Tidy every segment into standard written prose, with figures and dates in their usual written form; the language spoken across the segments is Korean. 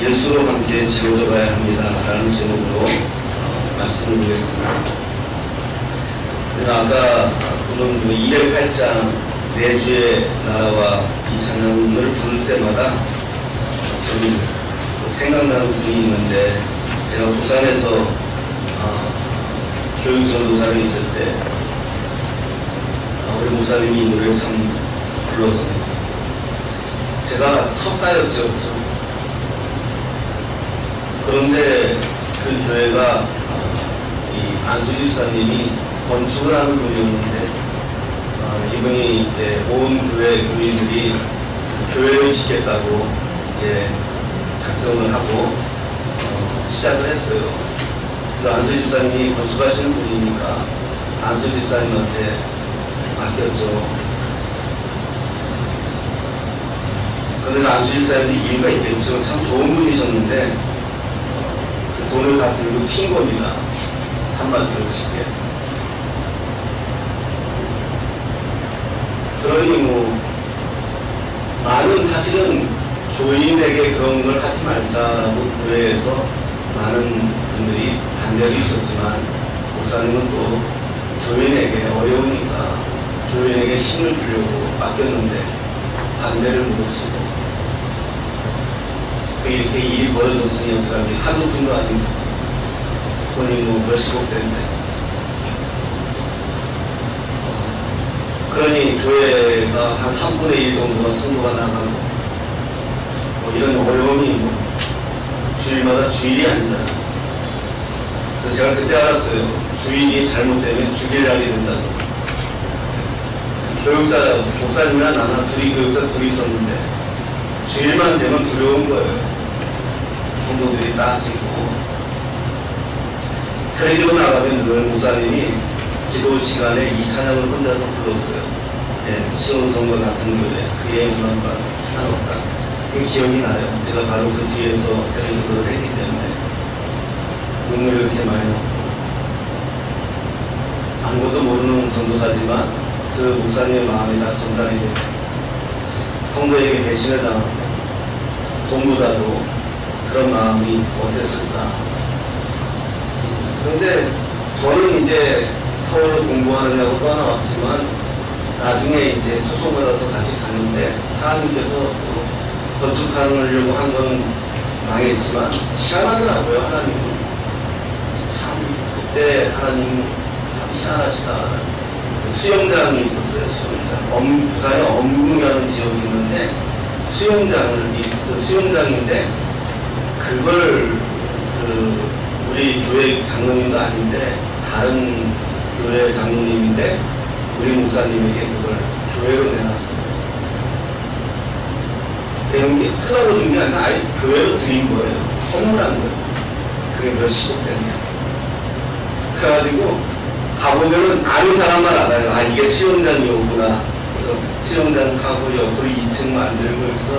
예수로 함께 지어져 가야 합니다. 라는 제목으로 말씀을 드리겠습니다. 아까 그런 208장 내주의 나라와 이 찬양을 부를 때마다 좀 생각나는 분이 있는데, 제가 부산에서 교육전도사를 있을 때 우리 목사님이 이 노래를 참 불렀어요. 제가 석사였죠. 그런데 그 교회가 이 안수 집사님이 건축을 하는 분이었는데, 이분이 이제 온 교회 교인들이 교회를 짓겠다고 이제 작정을 하고 시작을 했어요. 그래서 안수 집사님이 건축하시는 분이니까 안수 집사님한테 맡겼죠. 그런데 안수 집사님이 이유가 있겠죠. 참 좋은 분이셨는데 그 돈을 다 들고 튄 겁니다. 한마디로 쉽게. 그러니 많은 사실은 교인에게 그런 걸 하지 말자라고 교회에서 많은 분들이 반대도 있었지만, 목사님은 또 교인에게 어려우니까 교인에게 힘을 주려고 맡겼는데 반대를 무릅쓰고, 이렇게 일이 벌어졌으니 어떡하니, 한두 푼도 아니고 돈이 몇십억 대인데, 그러니 교회가 한 3분의 1 정도가 성도가 나가고 이런 어려움이 주일마다 주일이 아니잖아. 그래서 제가 그때 알았어요. 주일이 잘못되면 주일을 하게 된다고. 교육자, 목사님이랑 나나 둘이 교육자 둘이 있었는데 주일만 되면 두려운 거예요. 성도들이 따지고. 세례교 나가면 늘 목사님이 기도 시간에 이 찬양을 혼자서 불렀어요. 예, 시온성과 같은 교회, 그의 문안과 하나가. 그 기억이 나요. 제가 바로 그 뒤에서 세례교를 했기 때문에 눈물을 이렇게 많이 넣고, 아무것도 모르는 전도사지만 그 목사님의 마음이 다 전달이 되고, 성도에게 배신을 당하고 동무다도 그런 마음이 어땠을까. 그런데 저는 이제 서울로 공부하느냐고 떠나왔지만 나중에 이제 초청받아서 같이 갔는데, 하나님께서 또 건축하려고 한 건 망했지만 희한하더라고요. 하나님은 참, 그때 하나님 참 희한하시다. 수영장이 있었어요. 수영장. 부산에 엄궁이라는 지역이 있는데 수영장인데 그걸 우리 교회 장로님도 아닌데 다른 교회 장로님인데 우리 목사님에게 그걸 교회로 내놨어요. 내는 게 쓰라고 준 게 아니라 아예 교회로 드린 거예요. 선물한 거예요. 그게 몇십억 되냐. 그래가지고 가보면은 아는 사람만 알아요. 아, 이게 수영장이었구나. 그래서 수영장하고 옆으로 2층 만들고 여기서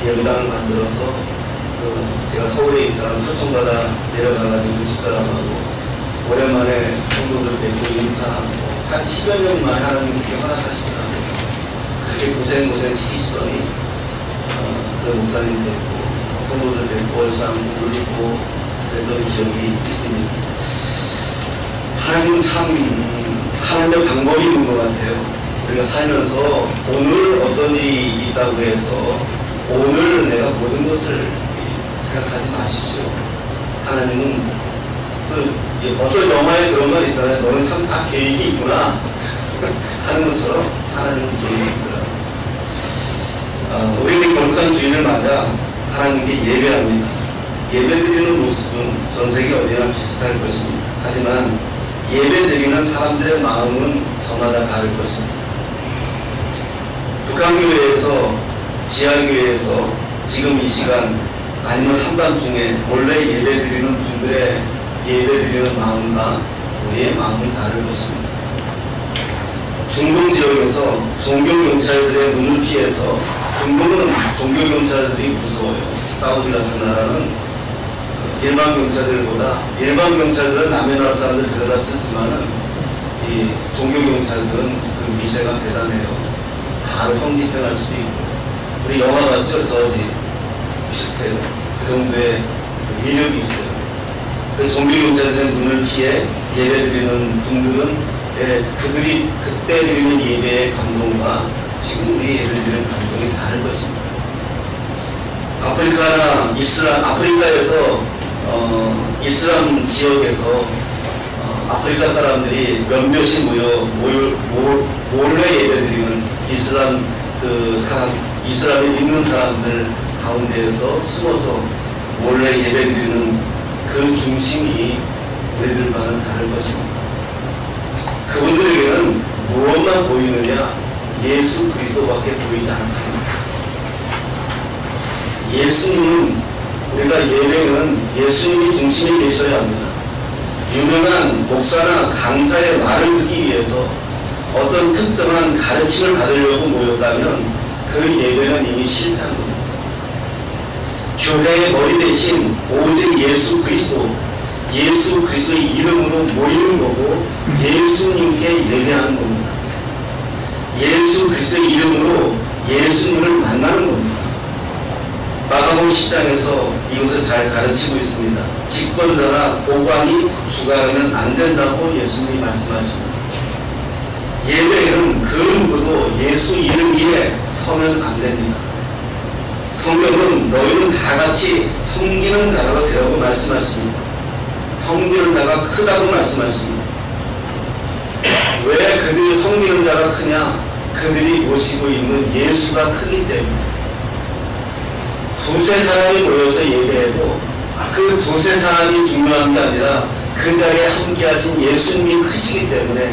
예배당을 만들어서 제가 서울에 있다가 초청받아 내려가가지고 집사람하고 오랜만에 성도들 뵙고 인사하고 한 10여 년 만에 하나님께 허락하시더라고요. 그렇게 고생 시키시더니 그 목사님 뵙고 성도들 뵙고 얼싸 부르고 그랬던 기억이 있습니다. 하나님 하나님의 방법이 있는 것 같아요. 우리가 살면서 오늘 어떤 일이 있다고 해서 오늘 내가 모든 것을 생각하지 마십시오. 하나님은 어떤 영화에 그런 말 있잖아요. 너는 참 다 계획이 있구나 하는 것처럼 하나님은 계획이 있구나. 우리는 거룩한 주일을 맞아 하나님께 예배합니다. 예배드리는 모습은 전 세계 어디나 비슷할 것입니다. 하지만 예배드리는 사람들의 마음은 저마다 다를 것입니다. 북한교회에서, 지하교회에서 지금 이 시간 아니면 한밤중에 몰래 예배드리는 분들의 예배드리는 마음과 우리의 마음은 다를 것입니다. 중동 지역에서 종교경찰들의 눈을 피해서, 중동은 종교경찰들이 무서워요. 사우디 같은 나라는 일반 경찰들은 남의 나라 사람들 데려다 쓰지만은 이 종교경찰들은 그 미세가 대단해요. 바로 형집행할 수도 있고. 우리 영화 봤죠? 저지. 비슷해요. 그 정도의 위력이 있어요. 그 좀비 경찰들의 눈을 피해 예배드리는 분들은 그들이 그때 드리는 예배의 감동과 지금 우리 예배드리는 감동이 다른 것입니다. 아프리카에서 이슬람 지역에서 아프리카 사람들이 몇몇이 몰래 예배드리는 이슬람을 믿는 사람들 가운데에서 숨어서 몰래 예배드리는 그 중심이 우리들과는 다른 것입니다. 그분들에게는 무엇만 보이느냐? 예수 그리스도밖에 보이지 않습니다. 우리가 예배는 예수님이 중심에 계셔야 합니다. 유명한 목사나 강사의 말을 듣기 위해서 어떤 특정한 가르침을 받으려고 모였다면 그 예배는 이미 실패한 겁니다. 교회의 머리 대신 오직 예수 그리스도의 이름으로 모이는 거고 예수님께 예배하는 겁니다. 예수 그리스도의 이름으로 예수님을 만나는 겁니다. 마가복음 10장에서 이것을 잘 가르치고 있습니다. 집권자나 고관이 주관하면 안 된다고 예수님이 말씀하십니다. 예배에는 그 누구도 예수 이름 위에 서면 안 됩니다. 성경은 너희는 다 같이 섬기는 자가 되라고 말씀하십니다. 섬기는 자가 크다고 말씀하십니다. 왜 그들이 섬기는 자가 크냐? 그들이 모시고 있는 예수가 크기 때문에. 두세 사람이 모여서 예배해도 그 두세 사람이 중요한 게 아니라 그 자리에 함께 하신 예수님이 크시기 때문에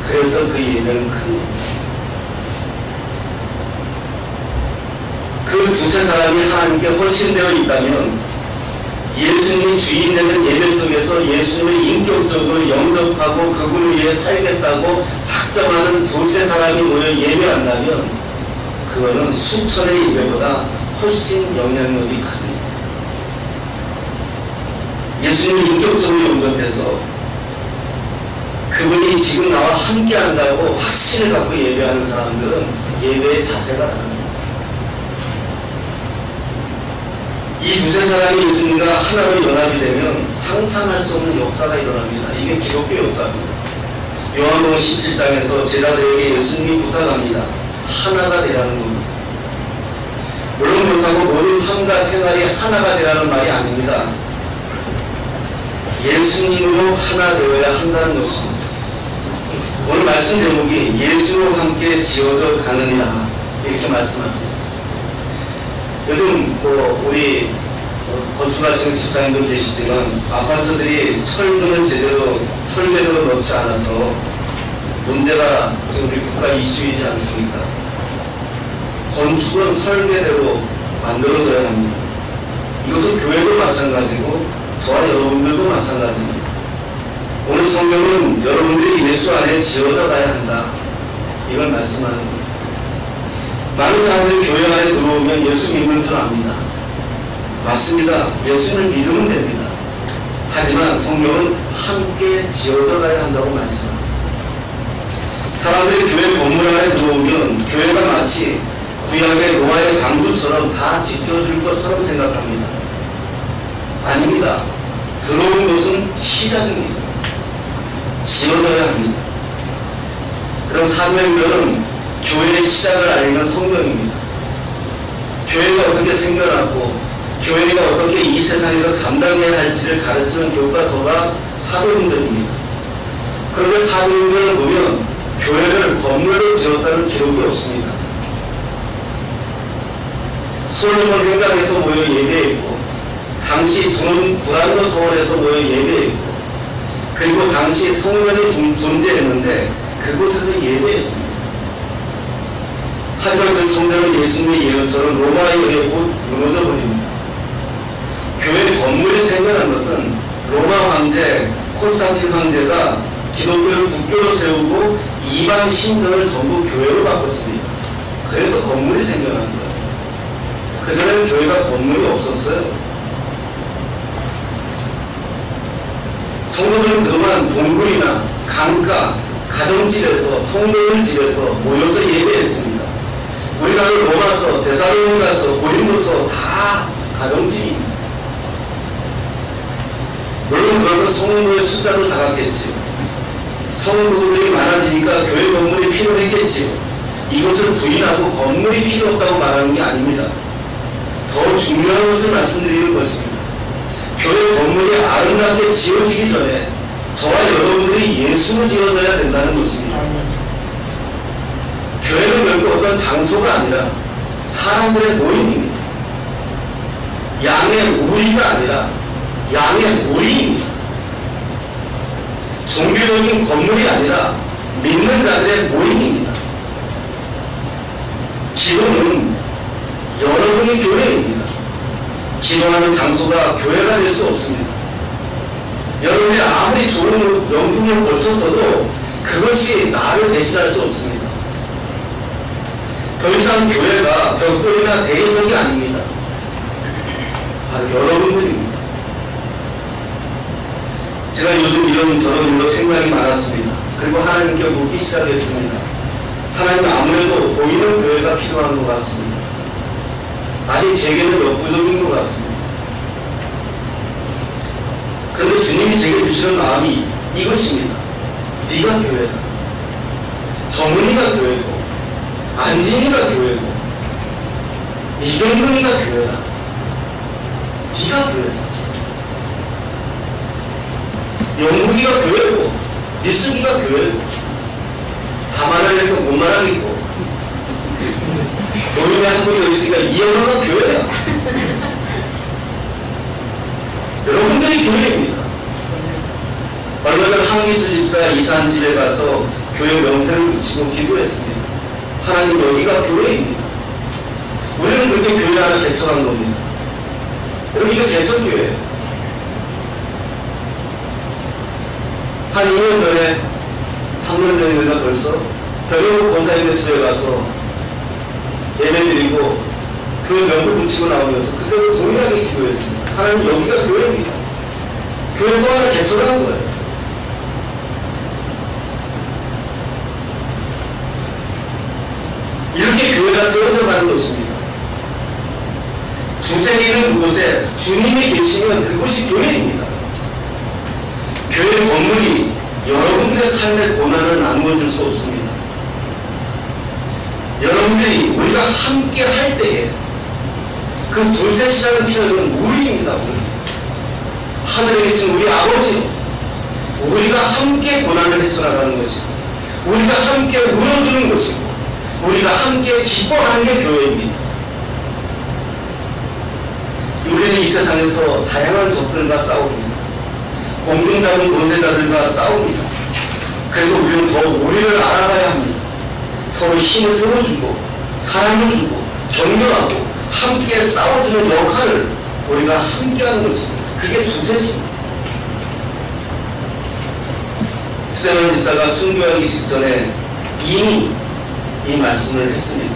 그래서 그 예배는 큰 겁니다. 그 두세 사람이 하나님께 헌신되어 있다면 예수님이 주인 되는 예배 속에서 예수님을 인격적으로 영접하고 그분을 위해 살겠다고 작정하는 두세 사람이 모여 예배한다면 그거는 수천의 예배보다 훨씬 영향력이 큽니다. 예수님을 인격적으로 영접해서 그분이 지금 나와 함께 한다고 확신을 갖고 예배하는 사람들은 예배의 자세가 다릅니다. 이 두세 사람이 예수님과 하나로 연합이 되면 상상할 수 없는 역사가 일어납니다. 이게 기독교 역사입니다. 요한복음 17장에서 제자들에게 예수님이 부탁합니다. 하나가 되라는 겁니다. 물론 그렇다고 모든 삶과 생활이 하나가 되라는 말이 아닙니다. 예수님으로 하나 되어야 한다는 것입니다. 오늘 말씀 제목이 예수와 함께 지어져 가느니라 이렇게 말씀합니다. 요즘 우리 건축하시는 집사님도 계시지만 아파트들이 철근을 제대로 철배로 넣지 않아서 문제가 지금 우리 국가 이슈이지 않습니까? 건축은 설계대로 만들어져야 합니다. 이것은 교회도 마찬가지고 저와 여러분들도 마찬가지입니다. 오늘 성경은 여러분들이 예수 안에 지어져 가야 한다. 이걸 말씀하는 겁니다. 많은 사람들이 교회 안에 들어오면 예수 믿는 줄 압니다. 맞습니다. 예수를 믿으면 됩니다. 하지만 성경은 함께 지어져 가야 한다고 말씀합니다. 사람들이 교회 건물 안에 들어오면 교회가 마치 구약의 노아의 방주처럼 다 지켜줄 것처럼 생각합니다. 아닙니다. 들어온 것은 시작입니다. 지어져야 합니다. 그럼 사도행전은 교회의 시작을 알리는 성경입니다. 교회가 어떻게 생겨났고 교회가 어떻게 이 세상에서 감당해야 할지를 가르치는 교과서가 사도행전입니다. 그런데 사도행전을 보면 교회를 건물로 지었다는 기록이 없습니다. 솔로몬 행각에서 모여 예배했고 당시 두란노 서원에서 모여 예배했고 그리고 당시 성전이 존재했는데 그곳에서 예배했습니다. 하지만 그 성전은 예수님의 예언처럼 로마에 의해 곧 무너져버립니다. 교회 건물이 생겨난 것은 로마 황제 콘스탄틴 황제가 기독교를 국교로 세우고 이방 신전을 전부 교회로 바꿨습니다. 그래서 건물이 생겨난 거예요. 그전에는 교회가 건물이 없었어요. 성도들은 그동안 동굴이나 강가, 가정집에서 성도들 집에서 모여서 예배했습니다. 우리가 로마서, 데살로니가서, 고린도서 다 가정집입니다. 물론 그러면 성도의 숫자도 작았겠지요. 성도들이 많아지니까 교회 건물이 필요했겠지요. 이것을 부인하고 건물이 필요 없다고 말하는 게 아닙니다. 더 중요한 것을 말씀드리는 것입니다. 교회 건물이 아름답게 지어지기 전에 저와 여러분들이 예수를 지어져야 된다는 것입니다. 교회는 결국 어떤 장소가 아니라 사람들의 모임입니다. 양의 우리가 아니라 양의 무리입니다. 종교적인 건물이 아니라 믿는 자들의 모임입니다. 기도는 여러분의 교회입니다. 기도하는 장소가 교회가 될 수 없습니다. 여러분이 아무리 좋은 명품을 걸쳤어도 그것이 나를 대신할 수 없습니다. 더 이상 교회가 벽돌이나 대리석이 아닙니다. 바로 여러분들입니다. 제가 요즘 이런저런 일로 생각이 많았습니다. 그리고 하나님께 묻기 시작했습니다. 하나님, 아무래도 보이는 교회가 필요한 것 같습니다. 아직 제게는 역부족인 것 같습니다. 그런데 주님이 제게 주시는 마음이 이것입니다. 네가 교회다. 정은이가 교회고, 안진이가 교회고, 이경근이가 교회다. 네가 교회다. 영국이가 교회고, 미숙이가 교회고, 다 말하려니까 못 말하겠고, 노인이 한 분 더 있으니까 이영화가 교회야. 여러분들이 교회입니다. 얼마 전 한기수 집사 이사한 집에 가서 교회 명패를 붙이고 기도했습니다. 하나님, 여기가 교회입니다. 우리는 그렇게 교회 하나 개척한 겁니다. 여러분, 이거 개척교회예요. 한 2년 전에, 3년 전이나 벌써 변형국 권사님네 집에 가서 예배드리고 그 명패 붙이고 나오면서 그때도 동일하게 기도했습니다. 하나님, 여기가 교회입니다. 교회 또 하나 개척한 거예요. 이렇게 교회가 세워져 가는 것입니다. 두세 개는 그곳에 주님이 계시면 그곳이 교회입니다. 교회 건물이 여러분들의 삶의 고난을 나누어 줄 수 없습니다. 여러분들이 우리가 함께 할 때에 그 둘째 시작을 피워주는 우리입니다. 우리. 하늘에 계신 우리 아버지, 우리가 함께 고난을 헤쳐나가는 것이고, 우리가 함께 울어주는 것이고, 우리가 함께 기뻐하는 게 교회입니다. 우리는 이 세상에서 다양한 적들과 싸웁니다. 공중자분 권세자들과 싸웁니다. 그래서 우리는 더 우리를 알아가야 합니다. 서로 힘을 세워주고 사랑을 주고 격려하고 함께 싸워주는 역할을 우리가 함께하는 것입니다. 그게 두셋입니다. 스테반 집사가 순교하기 직전에 이미 이 말씀을 했습니다.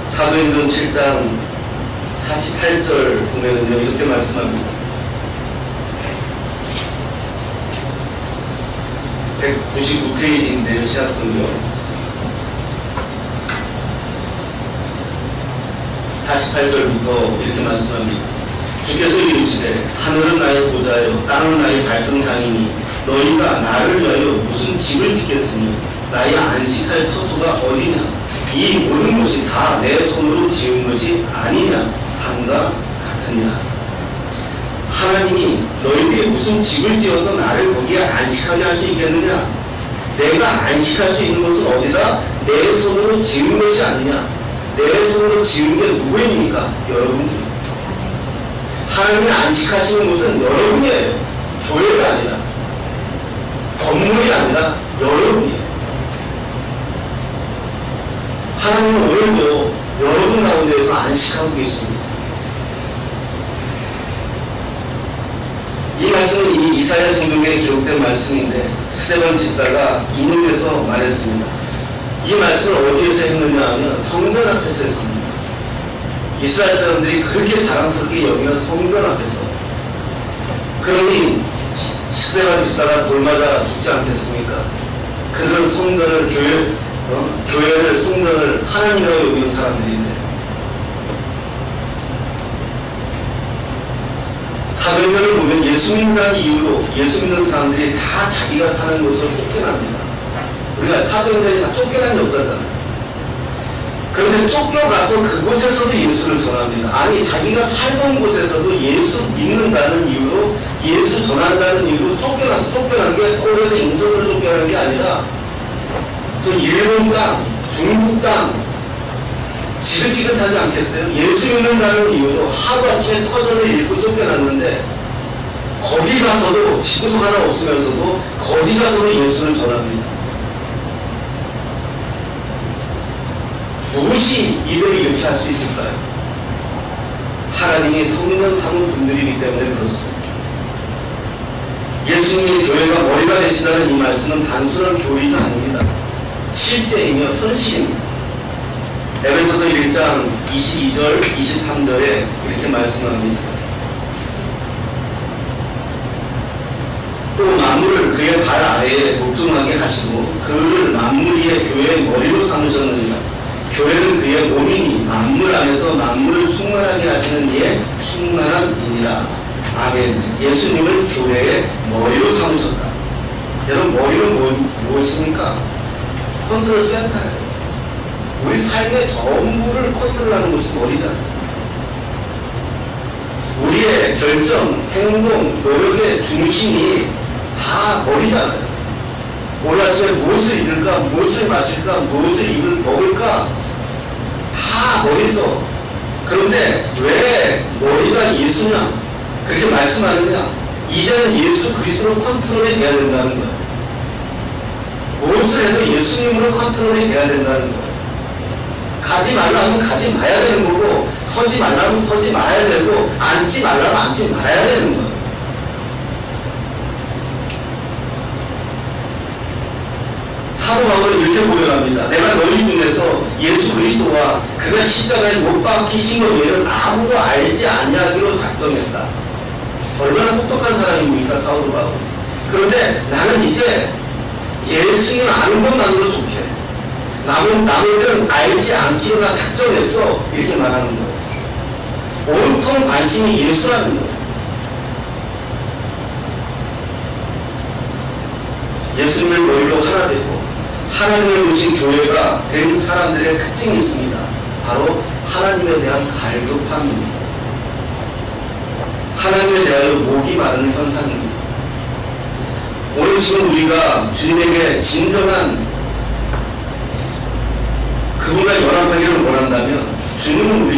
사도행전 7장 48절 보면은요, 이렇게 말씀합니다. 199페이지인데요, 신약성경 48절부터 이렇게 말씀합니다. 주께서 이르시되 하늘은 나의 보좌요 땅은 나의 발등상이니 너희가 나를 위하여 무슨 집을 짓겠으니 나의 안식할 처소가 어디냐? 이 모든 것이 다 내 손으로 지은 것이 아니냐? 함과 같으니라. 하나님이 너희에게 무슨 집을 지어서 나를 거기에 안식하게 할 수 있겠느냐? 내가 안식할 수 있는 것은 어디다? 내 손으로 지은 것이 아니냐? 내 손으로 지은 게 누구입니까? 여러분입니다. 하나님이 안식하시는 곳은 여러분이에요. 교회가 아니라, 건물이 아니라 여러분이에요. 하나님은 오늘도 여러분 가운데에서 안식하고 계십니다. 이 말씀은 이미 이사야 성경에 기록된 말씀인데 스데반 집사가 인용해서 말했습니다. 이 말씀을 어디에서 했느냐 하면 성전 앞에서 했습니다. 이스라엘 사람들이 그렇게 자랑스럽게 여기는 성전 앞에서. 그러니 스데반 집사가 돌맞아 죽지 않겠습니까? 그들은 성전을 교회를 성전을 하나님이라고 여기는 사람들인데 예수 믿는다는 이유로 예수 믿는 사람들이 다 자기가 사는 곳을 쫓겨납니다. 우리가 사도행전에 다 쫓겨난 역사잖아요. 그런데 쫓겨가서 그곳에서도 예수를 전합니다. 아니 자기가 살던 곳에서도 예수 믿는다는 이유로 예수 전한다는 이유로 쫓겨난 게 서울에서 인천으로 쫓겨난 게 아니라 저 일본 땅, 중국 땅 지긋지긋하지 않겠어요? 예수 믿는다는 이유로 하루아침에 터전을 잃고 쫓겨났는데 거기 가서도 집구석 하나 없으면서도 거기 가서도 예수를 전합니다. 무엇이 이들이 이렇게 할 수 있을까요? 하나님이 성령 삼은 분들이기 때문에 그렇습니다. 예수님이 교회가 머리가 되시다는 이 말씀은 단순한 교리가 아닙니다. 실제이며 현실입니다. 에베소서 1장 22절, 23절에 이렇게 말씀합니다. 또 만물을 그의 발 아래에 복종하게 하시고 그를 만물 위에 교회의 머리로 삼으셨느니라. 교회는 그의 몸이니 만물 안에서 만물을 충만하게 하시는 이의 충만한 이니라. 아멘. 예수님을 교회의 머리로 삼으셨다. 여러분 머리는 무엇입니까? 컨트롤 센터예요. 우리 삶의 전부를 컨트롤하는 것이 머리잖아요. 우리의 결정, 행동, 노력의 중심이 다 머리잖아요. 오늘 아침에 무엇을 입을까, 무엇을 마실까, 무엇을 먹을까 다 머리에서. 그런데 왜 머리가 예수냐 그렇게 말씀하느냐. 이제는 예수 그리스도로 컨트롤이 돼야 된다는 거예요. 무엇을 해도 예수님으로 컨트롤이 돼야 된다는 거예요. 가지 말라면 가지 마야 되는 거고 서지 말라면 서지 말아야 되고 앉지 말라면 앉지 말아야 되는 거예요. 사도 바울은 이렇게 고백합니다. 내가 너희 중에서 예수 그리스도와 그가 십자가에 못 박히신 것 외에는 아무도 알지 아니하기로 작정했다. 얼마나 똑똑한 사람입니까 사도 바울. 그런데 나는 이제 예수님 아는 것만으로 좋게 나머지는 알지 않기로 작정했어 이렇게 말하는 거예요. 온통 관심이 예수라는 거예요. 예수님을 머리로 하나 되고 하나님을 모신 교회가 된 사람들의 특징이 있습니다. 바로 하나님에 대한 갈급함입니다. 하나님에 대하여 목이 마르는 현상입니다. 오늘 지금 우리가 주님에게 진정한 그분과 연합하기를 원한다면 주님은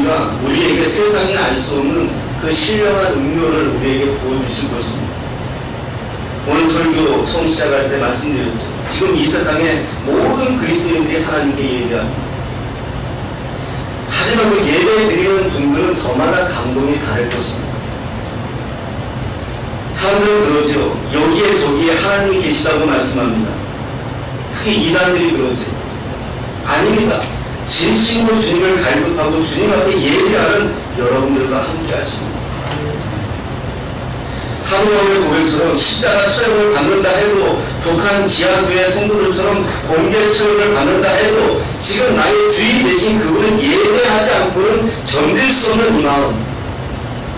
우리에게 세상이 알 수 없는 그 신령한 음료를 우리에게 부어주실 것입니다. 오늘 설교 처음 시작할 때 말씀드렸죠. 지금 이 세상의 모든 그리스도인들이 하나님께 예배합니다. 하지만 그 예배 드리는 분들은 저마다 감동이 다를 것입니다. 사람들은 그러죠. 여기에 저기에 하나님이 계시다고 말씀합니다. 특히 이단들이 그러죠. 아닙니다. 진심으로 주님을 갈급하고 주님 앞에 예배하는 여러분들과 함께 하십니다. 사도 바울의 고백처럼 십자가 처형을 받는다 해도 북한 지하교회 성도들처럼 공개 처형을 받는다 해도 지금 나의 주인 대신 그분은 예배하지 않고는 견딜 수 없는 이 마음,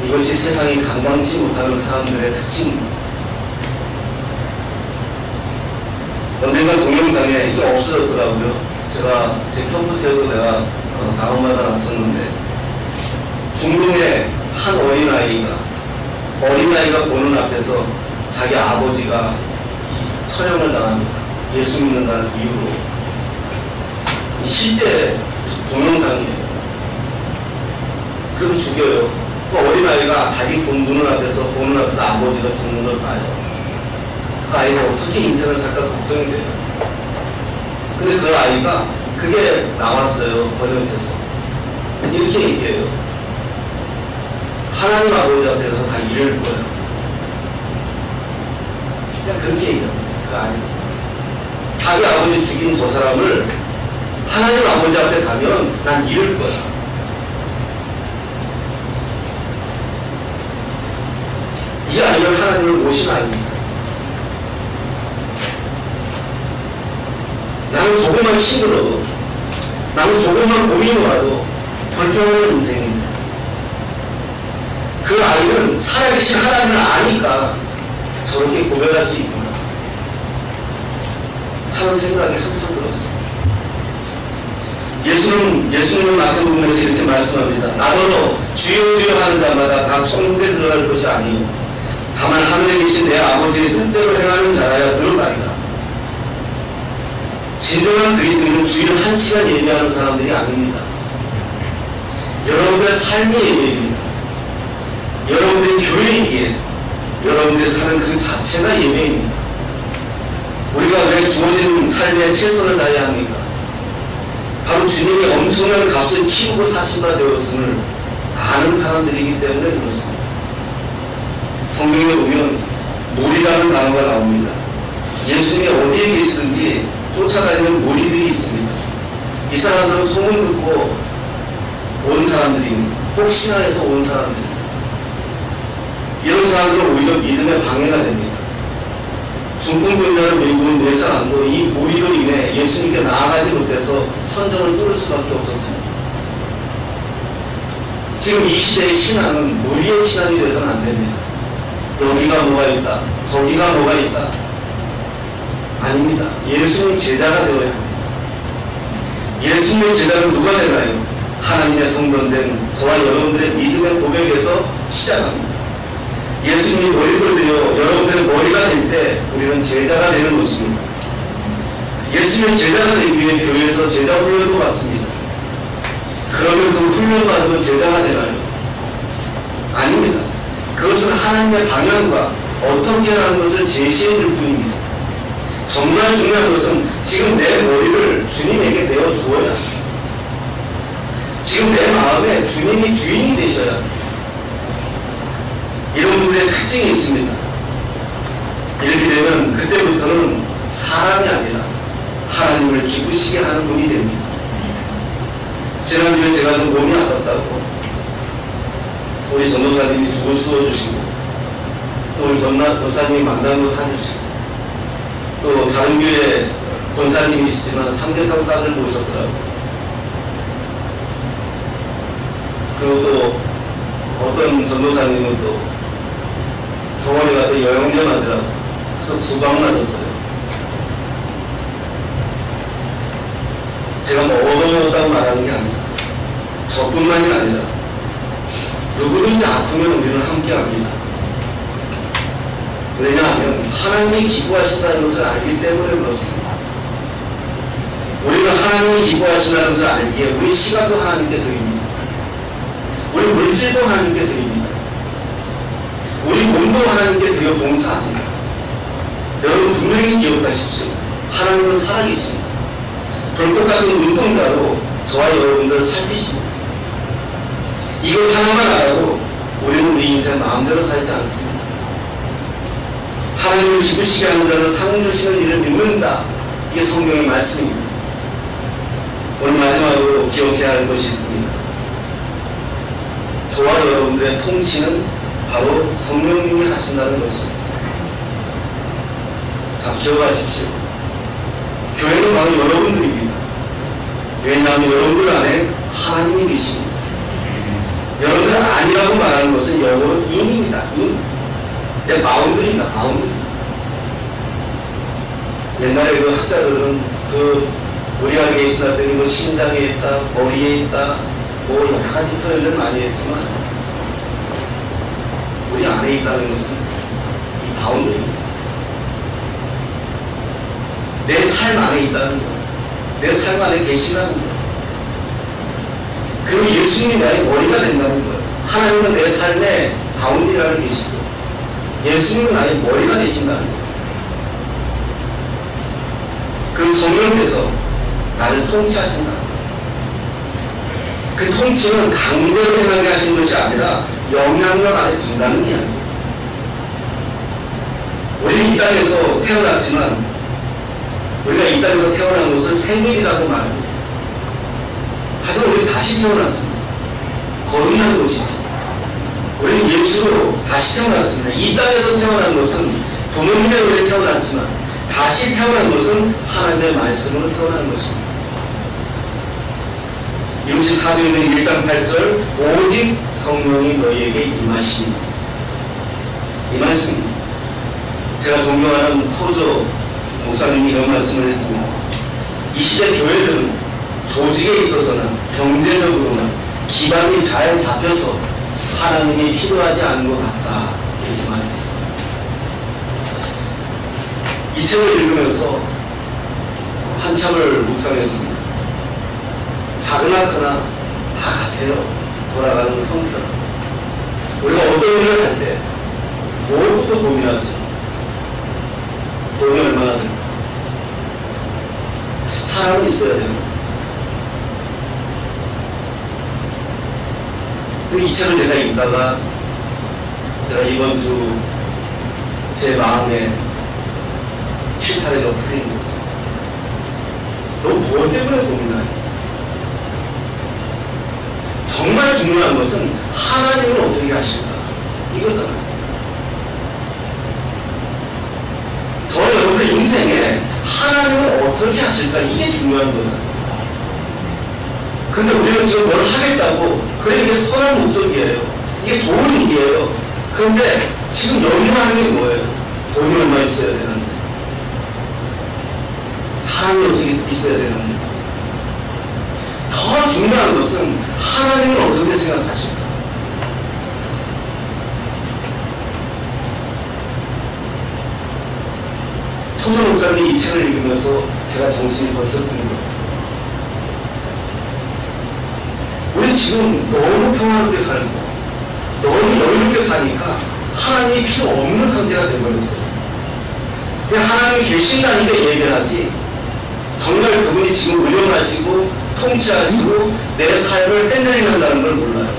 이것이 세상이 감당치 못하는 사람들의 특징입니다. 언젠가 동영상에 이게 없어졌더라고요. 제가 제 캠프 때도 내가 다운받아 놨었는데 중동의 한 어린아이가 보는 앞에서 자기 아버지가 처형을 당합니다. 예수 믿는다는 이유로. 실제 동영상이에요. 그래서 죽여요. 그 어린아이가 자기 보는 앞에서 아버지가 죽는 걸 봐요. 그 아이가 어떻게 인생을 살까 걱정이 돼요. 근데 그 아이가 그게 나왔어요. 번역해서 이렇게 얘기해요. 하나님 아버지 앞에 가서 다 이럴 거야. 그냥 그렇게 얘기합니다. 그 아이 자기 아버지 죽인 저 사람을 하나님 아버지 앞에 가면 난 이럴 거야. 이 아이를 하나님을 모신 아이입니다. 나는 조금만 힘들어도, 나는 조금만 고민이 와도 불평하는 인생입니다. 그 아이는 살아계신 하나님을 아니까 저렇게 고백할 수 있구나 하는 생각이 항상 들었어요. 예수님은 마태복음에서 이렇게 말씀합니다. 나더러 주여 주여 하는 자마다 다 천국에 들어갈 것이 아니요 다만 하늘에 계신 내 아버지의 뜻대로 행하는 자라야 들어가리라. 진정한 그리스도인은 주일 1시간 예배하는 사람들이 아닙니다. 여러분들의 삶의 예배입니다. 여러분들의 교회이기에 여러분들이 사는 그 자체가 예배입니다. 우리가 왜 주어진 삶에 최선을 다해야 합니까? 바로 주님이 엄청난 값을 치르고 사신 바 되었음을 아는 사람들이기 때문에 그렇습니다. 성경에 보면 무리라는 단어가 나옵니다. 예수님이 어디에 계시든지 쫓아다니는 무리들이 있습니다. 이 사람들은 소문 듣고 온 사람들입니다. 혹시나 해서 온 사람들입니다. 이런 사람들은 오히려 믿음의 방해가 됩니다. 중풍병자를 메고 온 네 사람도 이 무리로 인해 예수님께 나아가지 못해서 천정을 뚫을 수밖에 없었습니다. 지금 이 시대의 신앙은 무리의 신앙이 되서는 안 됩니다. 여기가 뭐가 있다, 저기가 뭐가 있다. 아닙니다. 예수님 제자가 되어야 합니다. 예수님의 제자는 누가 되나요? 하나님의 성전된 저와 여러분들의 믿음의 고백에서 시작합니다. 예수님이 머리를 되어 여러분들의 머리가 될 때 우리는 제자가 되는 것입니다. 예수님의 제자가 되기 위해 교회에서 제자 훈련도 받습니다. 그러면 그 훈련받으면 제자가 되나요? 아닙니다. 그것은 하나님의 방향과 어떻게 하는 것을 제시해 줄 뿐입니다. 정말 중요한 것은 지금 내 머리를 주님에게 내어주어야 합니다. 지금 내 마음에 주님이 주인이 되셔야 합니다. 이런 분들의 특징이 있습니다. 이렇게 되면 그때부터는 사람이 아니라 하나님을 기쁘시게 하는 분이 됩니다. 지난주에 제가 좀 몸이 아팠다고 우리 전도사님이 죽을 쏘아주시고 또 우리 전도사님이 만나는 거 사주시고 또 다른 교회 권사님이시지만 삼계탕 쌀을 모셨더라고요. 그리고 또 어떤 전도사님은 또 병원에 가서 영양제 맞으라고 그래서 2방 맞았어요. 제가 뭐 얻어먹었다고 말하는 게 아니라 저뿐만이 아니라 누구든지 아프면 우리는 함께합니다. 왜냐하면 하나님이 기뻐하신다는 것을 알기 때문에 그렇습니다. 우리는 하나님이 기뻐하신다는 것을 알기에 우리 시간도 하나님께 드립니다. 우리 물질도 하나님께 드립니다. 우리 몸도 하나님께 드려 봉사합니다. 여러분 분명히 기억하십시오. 하나님은 살아계십니다. 불꽃 같은 눈동자로 저와 여러분들을 살피십니다. 이것 하나만 알아도 우리는 우리 인생 마음대로 살지 않습니다. 하나님을 기쁘시게 하는 자는 상 주시는 일을 믿는다. 이게 성경의 말씀입니다. 오늘 마지막으로 기억해야 할 것이 있습니다. 저와 여러분들의 통치는 바로 성령님이 하신다는 것입니다. 자, 기억하십시오. 교회는 바로 여러분들입니다. 왜냐하면 여러분들 안에 하나님이 계십니다. 여러분들 아니라고 말하는 것은 영어로 인입니다. 인. 내 마음들입니다. 마음들. 옛날에 그 학자들은 그 우리 안에 계신다더니 뭐 심장에 있다, 머리에 있다, 뭐 여러 가지 표현을 많이 했지만 우리 안에 있다는 것은 이 바운드입니다. 내 삶 안에 있다는 것, 내 삶 안에 계시다는 것. 그리고 예수님이 나의 머리가 된다는 것. 하나님은 내 삶의 바운드라는 계시고 예수님은 나의 머리가 되신다는 것. 그 성령께서 나를 통치하신다는 것. 그 통치는 강제로 행하게 하신 것이 아니라 영향력 안에 둔다는 게 아니에요. 우리는 이 땅에서 태어났지만 우리가 이 땅에서 태어난 것을 생일이라고 말합니다. 하지만 우리 다시 태어났습니다. 거듭난 것이죠. 우리는 예수로 다시 태어났습니다. 이 땅에서 태어난 것은 부모님의 은혜에 태어났지만 다시 태어난 것은 하나님의 말씀으로 태어난 것입니다. 이웃이 사도행전 1장 8절 오직 성령이 너희에게 임하시니 이 말씀입니다. 제가 존경하는 토조 목사님이 이런 말씀을 했습니다. 이 시대 교회들은 조직에 있어서는 경제적으로는 기반이 잘 잡혀서 하나님이 필요하지 않은 것 같다 이렇게 말했습니다. 이 책을 읽으면서 한참을 묵상했습니다. 작으나 크나 다 같아요. 돌아가는 형편. 우리가 어떤 일을 할 때 무엇부터 고민하죠? 돈이 얼마나 들까? 사람은 있어야 됩니다. 이 책을 제가 읽다가 제가 이번 주 제 마음에 실타래가 풀린 거죠. 너 무엇 때문에 고민하냐? 정말 중요한 것은 하나님을 어떻게 하실까? 이거잖아요. 저 여러분의 인생에 하나님을 어떻게 하실까? 이게 중요한 거잖아요. 근데 우리는 지금 뭘 하겠다고, 그래, 이게 선한 목적이에요. 이게 좋은 일이에요. 그런데 지금 염려하는 게 뭐예요? 돈이 얼마 있어야 되는데, 사람이 어떻게 있어야 되는데. 더 중요한 것은 하나님을 어떻게 생각하실까? 토조 목사님이 이 책을 읽으면서 제가 정신이 번쩍 든 거예요. 우리 지금 너무 평화롭게 살고 너무 여유롭게 사니까 하나님이 필요 없는 상태가 되어버렸어요. 그냥 하나님이 계신다니까 얘기하지 정말 그분이 지금 운영하시고 통치하시고 내 삶을 핸들링한다는 걸 몰라요.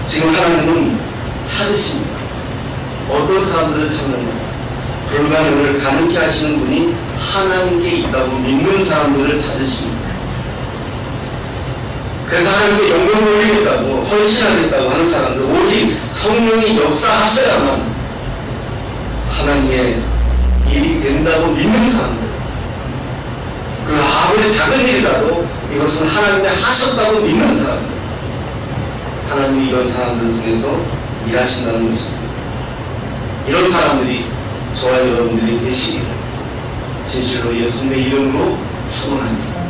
지금 하나님은 찾으십니다. 어떤 사람들을 찾는가? 불가능을 가능케 하시는 분이 하나님께 있다고 믿는 사람들을 찾으십니다. 그래서 하나님께 영광 돌리겠다고 헌신하겠다고 하는 사람들, 오직 성령이 역사하셔야만 하나님의 일이 된다고 믿는 사람들, 그리고 아무리 작은 일이라도 이것은 하나님이 하셨다고 믿는 사람들, 하나님이 이런 사람들 중에서 일하신다는 것입니다. 이런 사람들이 저와 여러분들이 되시기를 진실로 예수님의 이름으로 축원합니다.